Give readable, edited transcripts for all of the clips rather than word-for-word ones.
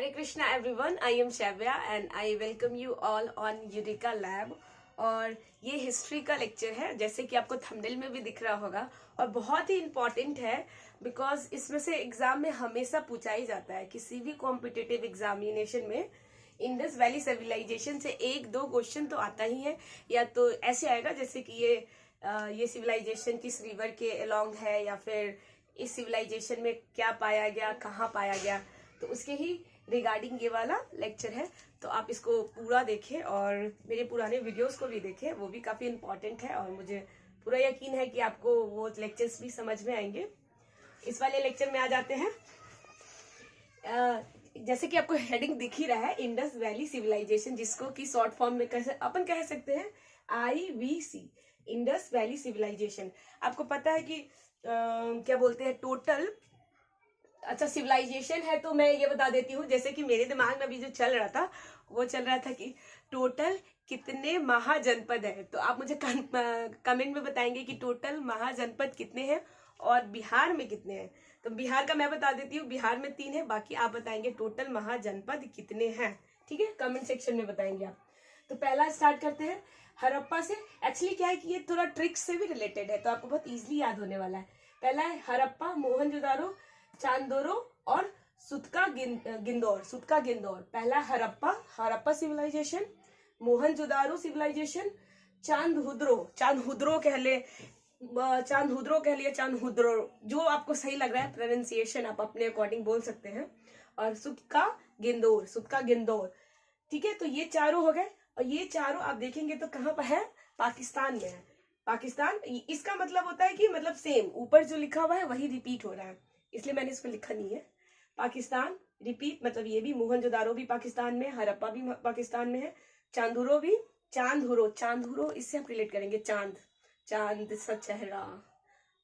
Hare Krishna everyone, I am Shavya and I welcome you all on Eureka Lab। और ये history का lecture है, जैसे कि आपको थंबनेल में भी दिख रहा होगा, और बहुत ही इम्पोर्टेंट है बिकॉज इसमें से एग्जाम में हमेशा पूछा ही जाता है। किसी भी कॉम्पिटिटिव एग्जामिनेशन में इंडस वैली सिविलाइजेशन से एक दो क्वेश्चन तो आता ही है, या तो ऐसे आएगा जैसे कि ये सिविलाइजेशन किस रिवर के अलोंग है, या फिर इस सिविलाइजेशन में क्या पाया गया, कहाँ पाया गया, तो उसके ही रिगार्डिंग ये वाला लेक्चर है। तो आप इसको पूरा देखें और मेरे पुराने वीडियोस को भी देखें, वो भी काफी इम्पोर्टेंट है और मुझे पूरा यकीन है कि आपको वो लेक्चर्स भी समझ में आएंगे। इस वाले लेक्चर में आ जाते हैं। जैसे कि आपको हेडिंग दिख ही रहा है, इंडस वैली सिविलाइजेशन, जिसको कि शॉर्ट फॉर्म में अपन कह सकते हैं IVC, इंडस वैली सिविलाइजेशन। आपको पता है कि क्या बोलते हैं टोटल, अच्छा सिविलाइजेशन है तो मैं ये बता देती हूँ, जैसे कि मेरे दिमाग में अभी जो चल रहा था वो चल रहा था कि टोटल कितने महाजनपद है। तो आप मुझे कमेंट में बताएंगे कि टोटल महाजनपद कितने हैं और बिहार में कितने हैं। तो बिहार का मैं बता देती हूँ, बिहार में 3 है, बाकी आप बताएंगे टोटल महाजनपद कितने हैं। ठीक है, कमेंट सेक्शन में बताएंगे आप। तो पहला स्टार्ट करते हैं हड़प्पा से। एक्चुअली क्या है कि ये थोड़ा ट्रिक्स से भी रिलेटेड है, तो आपको बहुत इजीली याद होने वाला है। पहला है हड़प्पा, मोहनजोदारो, चांदोरो और सुतका गिंदौर। पहला हड़प्पा सिविलाइजेशन, मोहनजोदारो सिविलाइजेशन, चांदहुद्रो कह लिया, जो आपको सही लग रहा है प्रोनाउंसिएशन आप अपने अकॉर्डिंग बोल सकते हैं, और सुतका गिंदौर। ठीक है, तो ये चारों हो गए। और ये चारों आप देखेंगे तो कहाँ पर है, पाकिस्तान में है। पाकिस्तान, इसका मतलब होता है कि मतलब सेम ऊपर जो लिखा हुआ है वही रिपीट हो रहा है, इसलिए मैंने इसमें लिखा नहीं है। पाकिस्तान रिपीट, मतलब ये भी मोहनजोदारो भी पाकिस्तान में, हड़प्पा भी पाकिस्तान में है, चांदहुरो इससे आप रिलेट करेंगे, चांद सा चेहरा,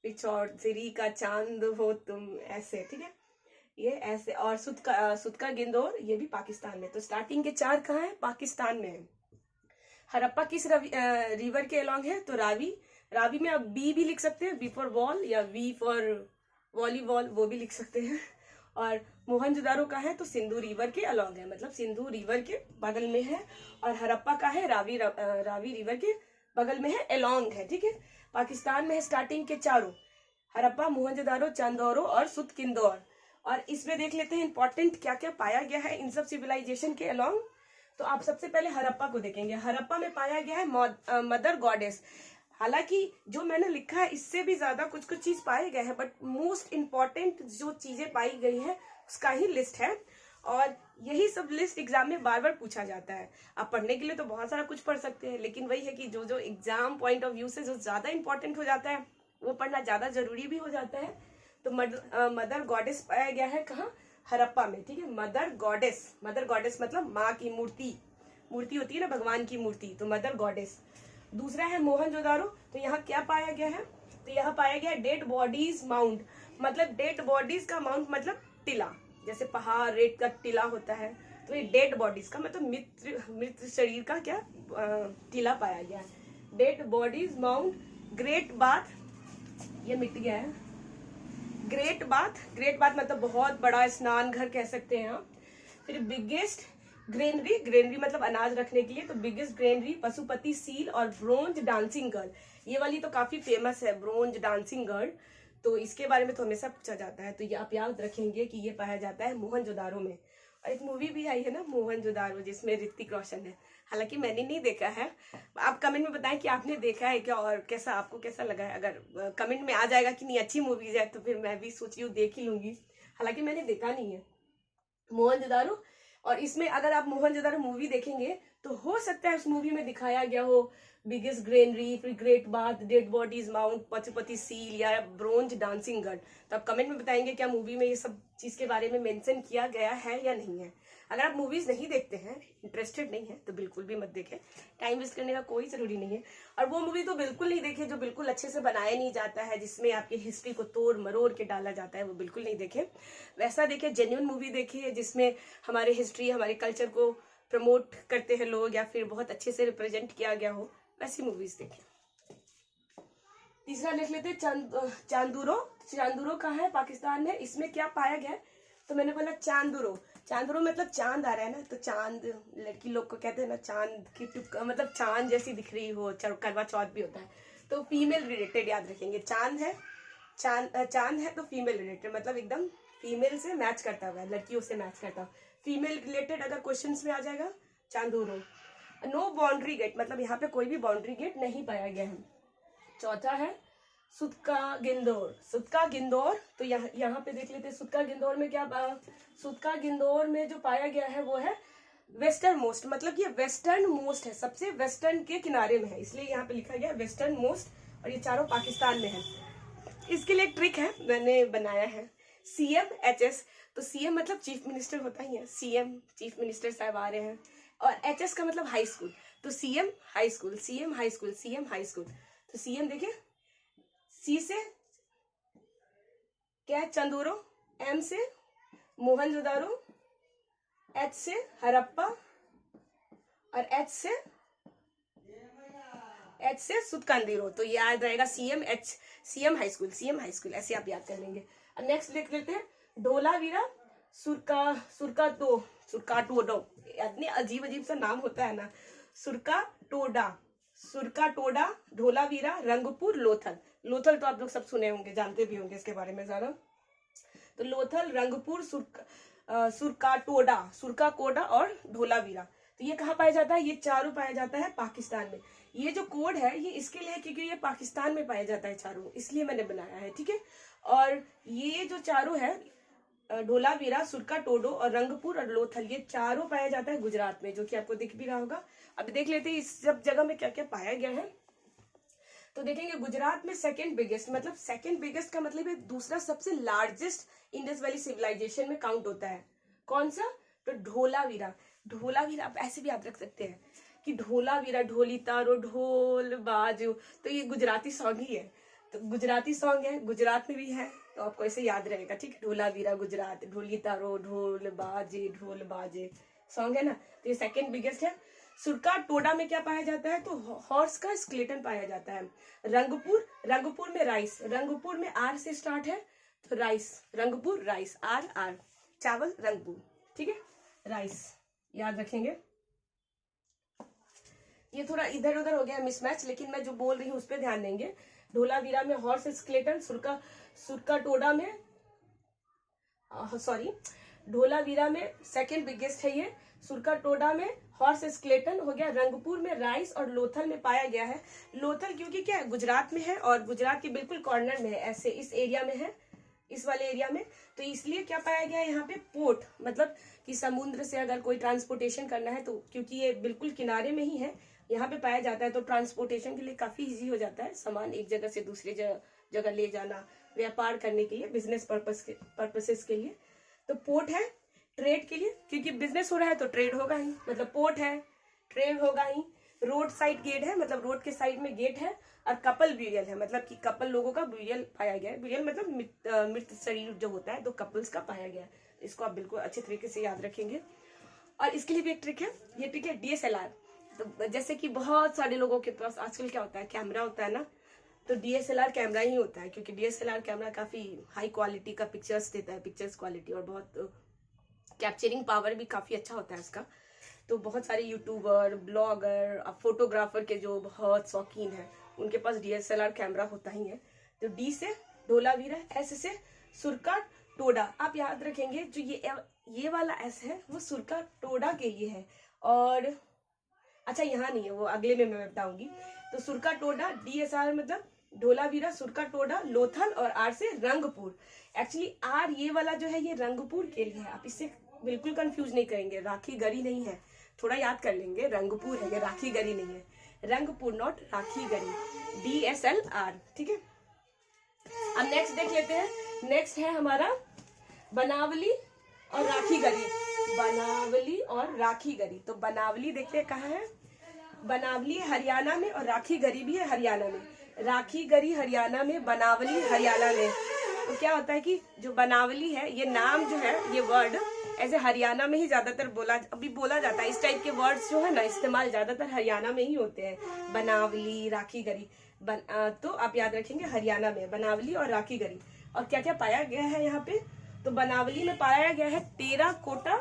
पिछौरी का चांद हो तुम, ऐसे। ठीक है, ये ऐसे। और सुतका गिंदौर, ये भी पाकिस्तान में। तो स्टार्टिंग के 4 कहाँ है, पाकिस्तान में है। हड़प्पा किस रिवर के अलोंग है, तो रावी में आप बी भी लिख सकते हैं, बी फॉर बॉल, या वी फॉर वॉलीबॉल, वो भी लिख सकते हैं। और मोहनजोदारो का है तो सिंधु रिवर के अलोंग है, मतलब सिंधु रिवर के बगल में है। और हड़प्पा का है रावी रिवर के बगल में है, अलोंग है। ठीक है, पाकिस्तान में है स्टार्टिंग के चारों, हड़प्पा, मोहनजोदारो, चांदोरो और सुतकिंदौर। और इसमें देख लेते हैं इंपॉर्टेंट क्या क्या पाया गया है इन सब सिविलाइजेशन के अलोंग। तो आप सबसे पहले हड़प्पा को देखेंगे। हड़प्पा में पाया गया है मदर गॉडेस। हालांकि जो मैंने लिखा है इससे भी ज्यादा कुछ कुछ चीज पाए गए हैं, बट मोस्ट इम्पॉर्टेंट जो चीजें पाई गई है उसका ही लिस्ट है। और यही सब लिस्ट एग्जाम में बार बार पूछा जाता है। आप पढ़ने के लिए तो बहुत सारा कुछ पढ़ सकते हैं, लेकिन वही है कि जो जो एग्जाम पॉइंट ऑफ व्यू से जो ज्यादा इंपॉर्टेंट हो जाता है वो पढ़ना ज्यादा जरूरी भी हो जाता है। तो मदर गॉडेस पाया गया है कहाँ, हड़प्पा में। ठीक है, मदर गॉडेस मतलब माँ की मूर्ति होती है ना, भगवान की मूर्ति, तो मदर गॉडेस। दूसरा है मोहनजोदारो। तो यहाँ क्या पाया गया है, तो यहाँ पाया गया है डेड बॉडीज माउंट, मतलब डेड बॉडीज का माउंट मतलब टिला, जैसे पहाड़ रेत का टिला होता है, तो ये डेड बॉडीज का मतलब मृत शरीर का क्या टिला पाया गया है। Dead bodies mount, great bath, ये मिट गया है। ग्रेट बाथ मतलब बहुत बड़ा स्नान घर कह सकते हैं आप। फिर बिगेस्ट ग्रेनरी मतलब अनाज रखने के लिए, तो बिगेस्ट ग्रेनरी, पशुपति सील और ब्रोंज डांसिंग गर्ल। ये वाली तो काफी फेमस है, ब्रोंज डांसिंग गर्ल, तो इसके बारे में तो हमेशा पूछा जाता है। तो ये आप याद रखेंगे कि ये पाया जाता है मोहनजोदारो में। और एक मूवी भी आई है ना मोहनजोदारो, जिसमें ऋतिक रोशन है, हालांकि मैंने नहीं देखा है। आप कमेंट में बताएं कि आपने देखा है क्या, और कैसा आपको कैसा लगा है। अगर कमेंट में आ जाएगा कि नहीं अच्छी मूवीज है, तो फिर मैं भी सोच रही हूँ देख ही लूंगी, हालांकि मैंने देखा नहीं है मोहनजोदारो। और इसमें अगर आप मोहनजोदारो मूवी देखेंगे तो हो सकता है उस मूवी में दिखाया गया हो बिगेस्ट ग्रेनरी, फिर great bath, dead bodies mount, Pashupati seal या ब्रोंज डांसिंग गर्ल। तो आप कमेंट में बताएंगे क्या मूवी में ये सब चीज के बारे में मेंशन किया गया है या नहीं है। अगर आप मूवीज नहीं देखते हैं, इंटरेस्टेड नहीं है, तो बिल्कुल भी मत देखें, टाइम वेस्ट करने का कोई जरूरी नहीं है। और वो मूवी तो बिल्कुल नहीं देखे जो बिल्कुल अच्छे से बनाया नहीं जाता है, जिसमें आपकी हिस्ट्री को तोड़ मरोड़ के डाला जाता है, वो बिल्कुल नहीं देखे। वैसा देखे, जेन्युइन मूवी देखिए जिसमें हमारे हिस्ट्री, हमारे कल्चर को प्रमोट करते हैं लोग, या फिर बहुत अच्छे से रिप्रेजेंट किया गया हो, वैसी मूवीज देखें। तीसरा लिख लेते हैं चांदूरो कहाँ है, पाकिस्तान में। इसमें क्या पाया गया है, तो मैंने बोला चांदूरो चांदरो मतलब चांद आ रहा है ना, तो चांद लड़की लोग को कहते हैं ना चांद की टुक, मतलब चांद जैसी दिख रही हो। करवा चौथ भी होता है, तो फीमेल रिलेटेड याद रखेंगे। चांद है, चांद है तो फीमेल रिलेटेड, मतलब एकदम फीमेल से मैच करता हुआ, लड़कियों से मैच करता हुआ, फीमेल रिलेटेड अगर क्वेश्चंस में आ जाएगा चांदूरो। नो बाउंड्री गेट, मतलब यहाँ पे कोई भी बाउंड्री गेट नहीं पाया गया है। चौथा है सुतका गिंदोर। सुतका गिंदोर, तो यहाँ पे देख लेते हैं सुतका गिंदोर में क्या, सुतका गिंदोर में जो पाया गया है वो है वेस्टर्न मोस्ट, मतलब ये वेस्टर्न मोस्ट है, सबसे वेस्टर्न के किनारे में है, इसलिए यहाँ पे लिखा गया वेस्टर्न मोस्ट, और ये चारों पाकिस्तान में है। इसके लिए एक ट्रिक है, मैंने बनाया है। CMHS, तो CM मतलब चीफ मिनिस्टर होता ही है, CM चीफ मिनिस्टर साहब आ रहे हैं, और HS का मतलब हाई स्कूल, तो CM high school, CM high school, CM high school. तो CM देखिए, C से क्या है चंदूरो, M से मोहनजोदारो, H से हरप्पा, और H से सुतकांदीरो। तो याद रहेगा CM high school, CM high school, ऐसे आप याद कर लेंगे। अब नेक्स्ट देख लेते हैं ढोलावीरा सुरकाटोडो, इतनी अजीब अजीब सा नाम होता है ना, सुरकाटोडा, ढोलावीरा, रंगपुर, लोथल। लोथल तो आप लोग सब सुने होंगे, जानते भी होंगे इसके बारे में ज्यादा। तो लोथल, रंगपुर, सुरकाकोडा और ढोलावीरा, तो ये कहाँ पाया जाता है, ये चारों पाया जाता है पाकिस्तान में। ये जो कोड है ये इसके लिए है क्योंकि ये पाकिस्तान में पाया जाता है चारों, इसलिए मैंने बनाया है, ठीक है। और ये जो चारों है ढोलावीरा, सुरकाटोडो और रंगपुर और लोथल, ये चारों पाया जाता है गुजरात में, जो कि आपको दिख भी रहा होगा। अब देख लेते हैं इस सब जगह में क्या क्या पाया गया है। तो देखेंगे गुजरात में सेकंड बिगेस्ट, मतलब सेकंड बिगेस्ट का मतलब है दूसरा सबसे लार्जेस्ट इंडस वैली सिविलाइजेशन में काउंट होता है। कौन सा, तो ढोलावीरा। ढोलावीरा आप ऐसे भी याद रख सकते हैं कि ढोलावीरा, ढोली तारो ढोल बाजो, तो ये गुजराती सॉन्ग ही है, तो गुजराती सॉन्ग है, गुजरात में भी है, तो आपको ऐसे याद रहेगा, ठीक है। ढोलावीरा गुजरात, ढोली तारो ढोल बाजे सॉन्ग है ना, तो ये सेकंड बिगेस्ट है। सुरकाटोडा में क्या पाया जाता है, तो हॉर्स का स्केलेटन पाया जाता है। रंगपुर में राइस, रंगपुर में R से स्टार्ट है, तो राइस, रंगपुर राइस, R चावल, रंगपुर, ठीक है, राइस याद रखेंगे। ये थोड़ा इधर उधर हो गया मिसमैच, लेकिन मैं जो बोल रही हूँ उस पर ध्यान देंगे। ढोलावीरा में हॉर्स स्केलेटन, सुरकाटोडा में ढोलावीरा में सेकंड बिगेस्ट है ये, सुरकाटोडा में हॉर्स स्केलेटन हो गया, रंगपुर में राइस, और लोथल में पाया गया है। लोथल क्योंकि क्या है, गुजरात में है और गुजरात के बिल्कुल कॉर्नर में है, ऐसे इस एरिया में है, इस वाले एरिया में, तो इसलिए क्या पाया गया है यहाँ पे, पोर्ट, मतलब कि समुद्र से अगर कोई ट्रांसपोर्टेशन करना है, तो क्योंकि ये बिल्कुल किनारे में ही है, यहाँ पे पाया जाता है, तो ट्रांसपोर्टेशन के लिए काफी इजी हो जाता है, सामान एक जगह से दूसरी जगह ले जाना, व्यापार करने के लिए, बिजनेस पर्पसेस के लिए। तो पोर्ट है ट्रेड के लिए, क्योंकि बिजनेस हो रहा है तो ट्रेड होगा ही, मतलब पोर्ट है, ट्रेड होगा ही। रोड साइड गेट है, मतलब रोड के साइड में गेट है, और कपल ब्यूरियल है, मतलब कि कपल लोगों का ब्यूरियल पाया गया है। ब्यूरियल मतलब मृत शरीर जो होता है, तो कपल्स का पाया गया है। इसको आप बिल्कुल अच्छे तरीके से याद रखेंगे। और इसके लिए भी एक ट्रिक है, ये ट्रिक है DSLR। तो जैसे कि बहुत सारे लोगों के पास आजकल क्या होता है, कैमरा होता है ना, तो DSLR कैमरा ही होता है, क्योंकि DSLR कैमरा काफी हाई क्वालिटी का पिक्चर्स देता है, पिक्चर्स क्वालिटी, और बहुत कैप्चरिंग पावर भी काफी अच्छा होता है उसका। तो बहुत सारे यूट्यूबर, ब्लॉगर, फोटोग्राफर के जो बहुत शौकीन है, उनके पास DSLR कैमरा होता ही है। तो D से ढोलावीरा, S से सुरकाटोडा, आप याद रखेंगे जो ये वाला S है वो सुरकाटोडा के लिए है, और अच्छा यहाँ नहीं है, वो अगले में मैं बताऊंगी। तो सुरकाटोडा, DSR मतलब ढोलावीरा, सुरकाटोडा, लोथल, और R से रंगपुर। एक्चुअली R ये वाला जो है ये रंगपुर के लिए है, आप इससे बिल्कुल कंफ्यूज नहीं करेंगे, राखी गरी नहीं है, थोड़ा याद कर लेंगे, रंगपुर है, ये राखी गरी नहीं है, रंगपुर नॉट राखी गरी, DSLR, ठीक है। अब नेक्स्ट देख लेते हैं, नेक्स्ट है हमारा बनावली और राखी गरी, बनावली और राखी गरी। तो बनावली देखते हैं कहाँ है, बनावली हरियाणा में, और राखी गरी भी है हरियाणा में, राखी गरी हरियाणा में, बनावली हरियाणा में। तो क्या होता है कि जो बनावली है, ये नाम जो है, ये वर्ड ऐसे हरियाणा में ही ज्यादातर बोला जाता है, इस टाइप के वर्ड्स जो है ना इस्तेमाल ज्यादातर हरियाणा में ही होते हैं, बनावली, राखी गरी। तो आप याद रखेंगे हरियाणा में बनावली और राखी गरी। और क्या क्या पाया गया है यहाँ पे, तो बनावली में पाया गया है टेराकोटा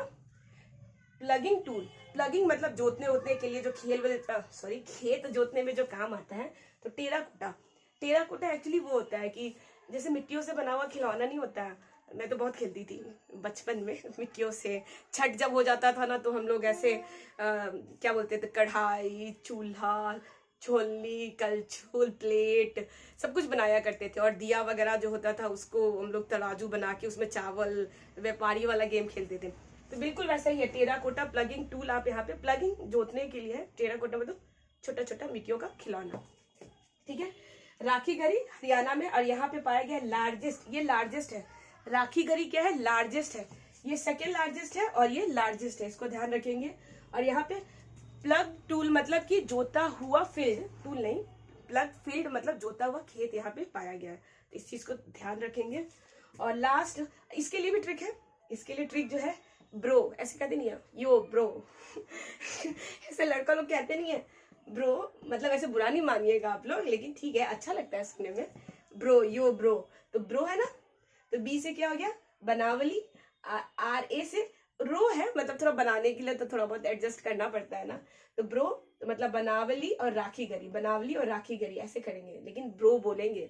प्लगिंग टूल, प्लगिंग मतलब जोतने वोतने के लिए जो खेत जोतने में जो काम आता है। तो टेराकोटा, टेराकोटा एक्चुअली वो होता है कि जैसे मिट्टियों से बना हुआ खिलौना नहीं होता है, मैं तो बहुत खेलती थी बचपन में मिट्टियों से। छठ जब हो जाता था ना तो हम लोग ऐसे क्या बोलते थे, कढ़ाई, चूल्हा, छोलनी, कलछुल, प्लेट, सब कुछ बनाया करते थे। और दिया वगैरह जो होता था उसको हम लोग तराजू बना के उसमें चावल, व्यापारी वाला गेम खेलते थे। तो बिल्कुल वैसा ही है टेराकोटा प्लगिंग टूल। आप यहाँ पे प्लगिंग जोतने के लिए है। टेराकोटा मतलब छोटा छोटा मिट्टियों का खिलौना, ठीक है। राखी गरी हरियाणा में, और यहाँ पे पाया गया लार्जेस्ट, ये लार्जेस्ट है। राखी गरी क्या है, लार्जेस्ट है। ये सेकेंड लार्जेस्ट है और ये लार्जेस्ट है, इसको ध्यान रखेंगे। और यहाँ पे प्लग टूल मतलब कि जोता हुआ फील्ड, टूल नहीं, प्लग फील्ड मतलब जोता हुआ खेत यहाँ पे पाया गया है। तो इस चीज को ध्यान रखेंगे। और लास्ट, इसके लिए भी ट्रिक है। इसके लिए ट्रिक जो है, ब्रो, ऐसे कहते नहीं है यो ब्रो ऐसे लड़का लोग कहते नहीं है ब्रो, मतलब ऐसे बुरा नहीं मानिएगा आप लोग, लेकिन ठीक है, अच्छा लगता है सुनने में। ब्रो, यो ब्रो, तो ब्रो है ना, तो बी से क्या हो गया, बनावली। आर ए से रो है, मतलब थोड़ा बनाने के लिए तो थोड़ा बहुत एडजस्ट करना पड़ता है ना। तो ब्रो तो मतलब बनावली और राखी गरी, बनावली और राखी गरी ऐसे करेंगे, लेकिन ब्रो बोलेंगे,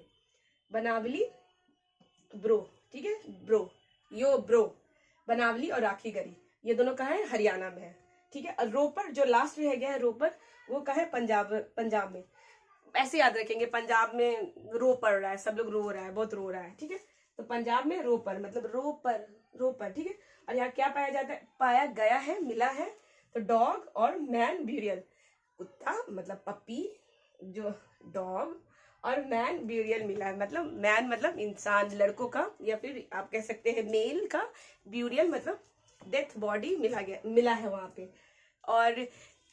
बनावली ब्रो, ठीक है। ब्रो, यो ब्रो, बनावली और राखी गरी, ये दोनों कहाँ है, हरियाणा में है, ठीक है। और रोपर जो लास्ट में है गया है, रोपर, वो कहाँ है, पंजाब, पंजाब में। ऐसे याद रखेंगे, पंजाब में रो पड़ रहा है, सब लोग रो रहा है, बहुत रो रहा है, ठीक है। तो पंजाब में रोपर मतलब रोपर, रोपर, ठीक है। और यहाँ क्या पाया जाता है, पाया गया है, मिला है। तो डॉग और मैन ब्यूरियल, कुत्ता मतलब पप्पी, जो डॉग, और मैन ब्यूरियल मिला है, मतलब मैन मतलब इंसान, लड़कों का, या फिर आप कह सकते हैं मेल का, ब्यूरियल मतलब डेथ बॉडी मिला है वहां पे। और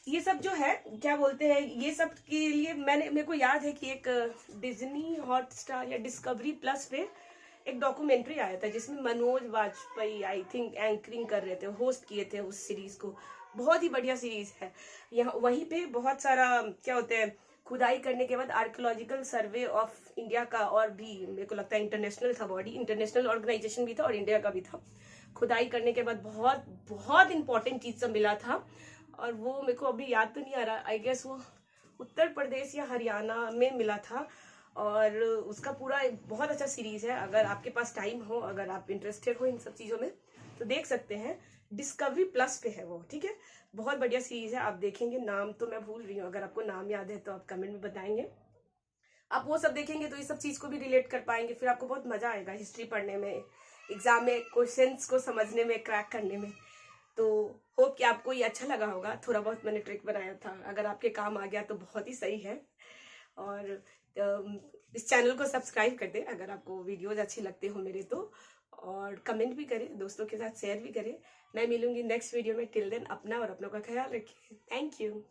ये सब जो है क्या बोलते हैं, ये सब के लिए मेरे को याद है कि एक डिज्नी हॉटस्टार या डिस्कवरी प्लस पे एक डॉक्यूमेंट्री आया था जिसमें Manoj Vajpayee I think anchoring कर रहे थे, होस्ट किए थे उस सीरीज को। बहुत ही बढ़िया सीरीज है। यहाँ वहीं पे बहुत सारा क्या होते हैं, खुदाई करने के बाद आर्कियोलॉजिकल सर्वे ऑफ इंडिया का, और भी मेरे को लगता है इंटरनेशनल था बॉडी, इंटरनेशनल ऑर्गेनाइजेशन भी था और इंडिया का भी था। खुदाई करने के बाद बहुत बहुत इंपॉर्टेंट चीज सब मिला था, और वो मेरे को अभी याद तो नहीं आ रहा, आई गेस वो उत्तर प्रदेश या हरियाणा में मिला था। और उसका पूरा एक बहुत अच्छा सीरीज है, अगर आपके पास टाइम हो, अगर आप इंटरेस्टेड हो इन सब चीजों में तो देख सकते हैं। डिस्कवरी प्लस पे है वो, ठीक है। बहुत बढ़िया सीरीज है, आप देखेंगे। नाम तो मैं भूल रही हूँ, अगर आपको नाम याद है तो आप कमेंट में बताएंगे। आप वो सब देखेंगे तो इस सब चीज को भी रिलेट कर पाएंगे, फिर आपको बहुत मजा आएगा हिस्ट्री पढ़ने में, एग्जाम में क्वेश्चंस को समझने में, क्रैक करने में। तो होप कि आपको ये अच्छा लगा होगा। थोड़ा बहुत मैंने ट्रिक बनाया था, अगर आपके काम आ गया तो बहुत ही सही है। और इस चैनल को सब्सक्राइब कर दें अगर आपको वीडियोज अच्छी लगते हो मेरे तो, और कमेंट भी करें, दोस्तों के साथ शेयर भी करें। मैं मिलूंगी नेक्स्ट वीडियो में। टिल देन अपना और अपनों का ख्याल रखिए। Thank you.